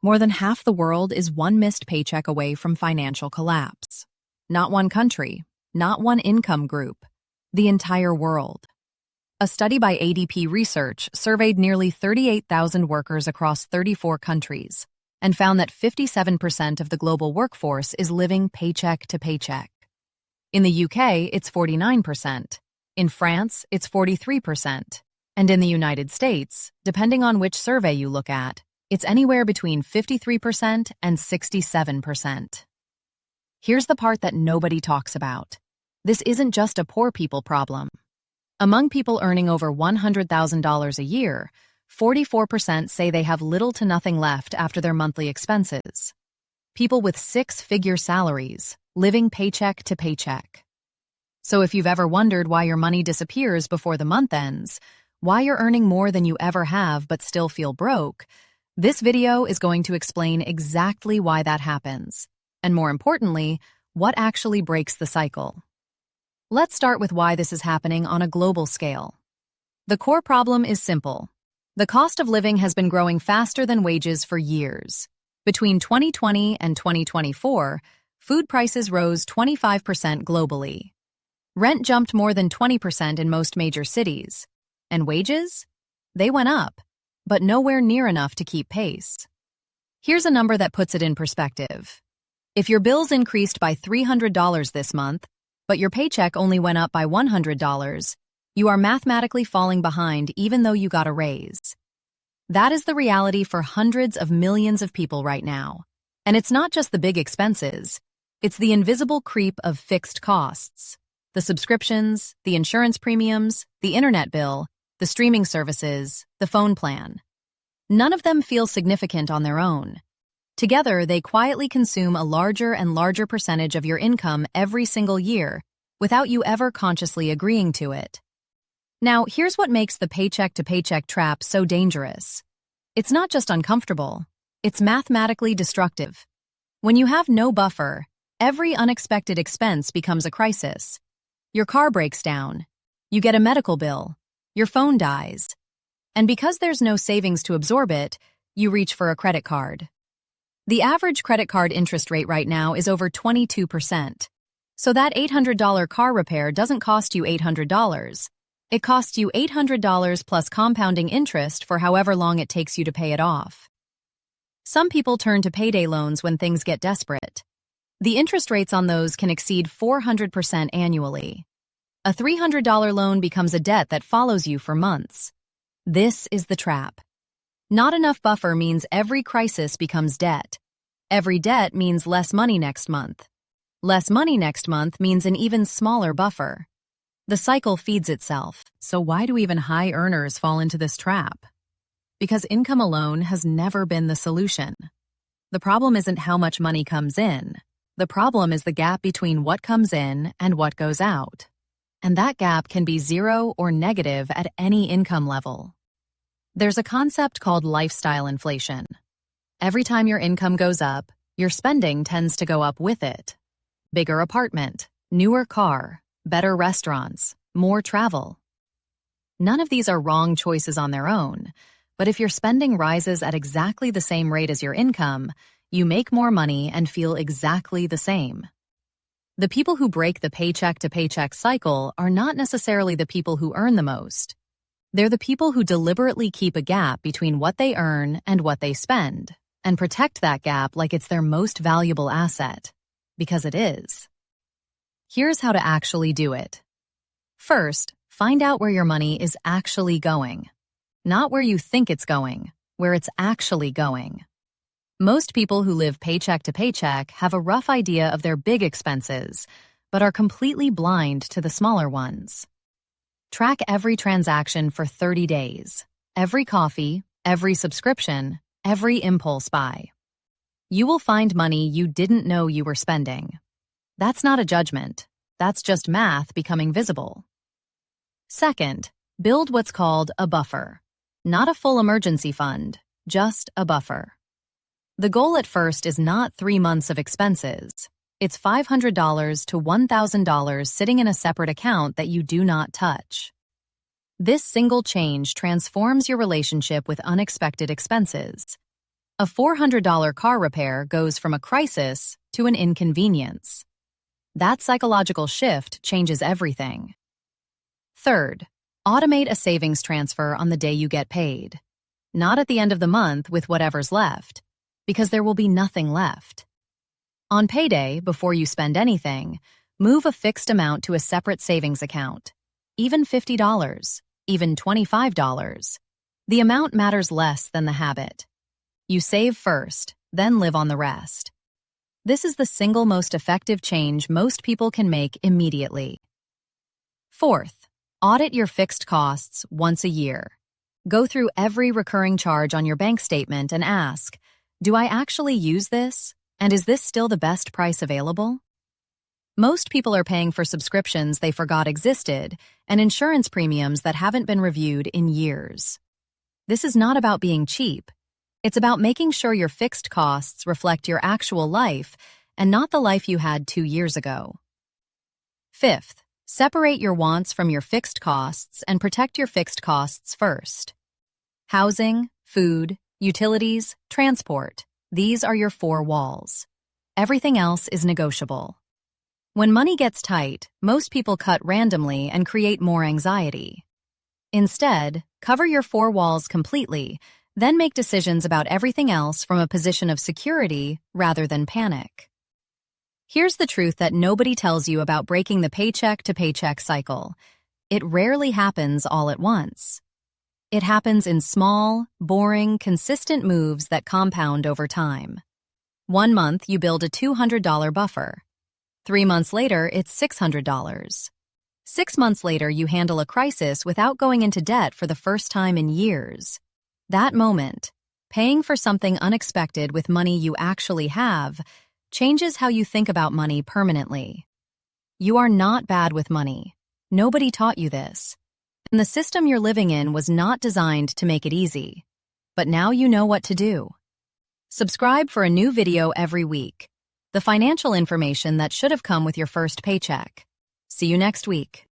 More than half the world is one missed paycheck away from financial collapse. Not one country, not one income group, the entire world. A study by ADP Research surveyed nearly 38,000 workers across 34 countries and found that 57% of the global workforce is living paycheck to paycheck. In the UK, it's 49%. In France, it's 43%. And in the United States, depending on which survey you look at, it's anywhere between 53% and 67%. Here's the part that nobody talks about. This isn't just a poor people problem. Among people earning over $100,000 a year, 44% say they have little to nothing left after their monthly expenses. People with six-figure salaries, living paycheck to paycheck. So if you've ever wondered why your money disappears before the month ends, why you're earning more than you ever have but still feel broke, this video is going to explain exactly why that happens, and more importantly, what actually breaks the cycle. Let's start with why this is happening on a global scale. The core problem is simple. The cost of living has been growing faster than wages for years. Between 2020 and 2024, food prices rose 25% globally. Rent jumped more than 20% in most major cities. And wages? They went up, but nowhere near enough to keep pace. Here's a number that puts it in perspective. If your bills increased by $300 this month, but your paycheck only went up by $100, you are mathematically falling behind even though you got a raise. That is the reality for hundreds of millions of people right now. And it's not just the big expenses. It's the invisible creep of fixed costs. The subscriptions, the insurance premiums, the internet bill, the streaming services, the phone plan. None of them feel significant on their own. Together, they quietly consume a larger and larger percentage of your income every single year, without you ever consciously agreeing to it. Now, here's what makes the paycheck-to-paycheck trap so dangerous. It's not just uncomfortable, it's mathematically destructive. When you have no buffer, every unexpected expense becomes a crisis. Your car breaks down, you get a medical bill, your phone dies. And because there's no savings to absorb it, you reach for a credit card. The average credit card interest rate right now is over 22%. So that $800 car repair doesn't cost you $800. It costs you $800 plus compounding interest for however long it takes you to pay it off. Some people turn to payday loans when things get desperate. The interest rates on those can exceed 400% annually. A $300 loan becomes a debt that follows you for months. This is the trap. Not enough buffer means every crisis becomes debt. Every debt means less money next month. Less money next month means an even smaller buffer. The cycle feeds itself. So why do even high earners fall into this trap? Because income alone has never been the solution. The problem isn't how much money comes in. The problem is the gap between what comes in and what goes out. And that gap can be zero or negative at any income level. There's a concept called lifestyle inflation. Every time your income goes up, your spending tends to go up with it. Bigger apartment, newer car, better restaurants, more travel. None of these are wrong choices on their own, but if your spending rises at exactly the same rate as your income, you make more money and feel exactly the same. The people who break the paycheck-to-paycheck cycle are not necessarily the people who earn the most. They're the people who deliberately keep a gap between what they earn and what they spend, and protect that gap like it's their most valuable asset. Because it is. Here's how to actually do it. First, find out where your money is actually going. Not where you think it's going, where it's actually going. Most people who live paycheck to paycheck have a rough idea of their big expenses, but are completely blind to the smaller ones. Track every transaction for 30 days. Every coffee, every subscription, every impulse buy. You will find money you didn't know you were spending. That's not a judgment. That's just math becoming visible. Second, build what's called a buffer. Not a full emergency fund, just a buffer. The goal at first is not 3 months of expenses. It's $500 to $1,000 sitting in a separate account that you do not touch. This single change transforms your relationship with unexpected expenses. A $400 car repair goes from a crisis to an inconvenience. That psychological shift changes everything. Third, automate a savings transfer on the day you get paid. Not at the end of the month with whatever's left, because there will be nothing left. On payday, before you spend anything, move a fixed amount to a separate savings account. Even $50, even $25. The amount matters less than the habit. You save first, then live on the rest. This is the single most effective change most people can make immediately. Fourth, audit your fixed costs once a year. Go through every recurring charge on your bank statement and ask, do I actually use this? And is this still the best price available? Most people are paying for subscriptions they forgot existed and insurance premiums that haven't been reviewed in years. This is not about being cheap. It's about making sure your fixed costs reflect your actual life and not the life you had 2 years ago. Fifth, separate your wants from your fixed costs and protect your fixed costs first. Housing, food, utilities, transport. These are your 4 walls. Everything else is negotiable. When money gets tight, most people cut randomly and create more anxiety. Instead, cover your 4 walls completely, then make decisions about everything else from a position of security rather than panic. Here's the truth that nobody tells you about breaking the paycheck to paycheck cycle. It rarely happens all at once. It happens in small, boring, consistent moves that compound over time. 1 month, you build a $200 buffer. 3 months later, it's $600. 6 months later, you handle a crisis without going into debt for the first time in years. That moment, paying for something unexpected with money you actually have, changes how you think about money permanently. You are not bad with money. Nobody taught you this. And the system you're living in was not designed to make it easy. But now you know what to do. Subscribe for a new video every week. The financial information that should have come with your first paycheck. See you next week.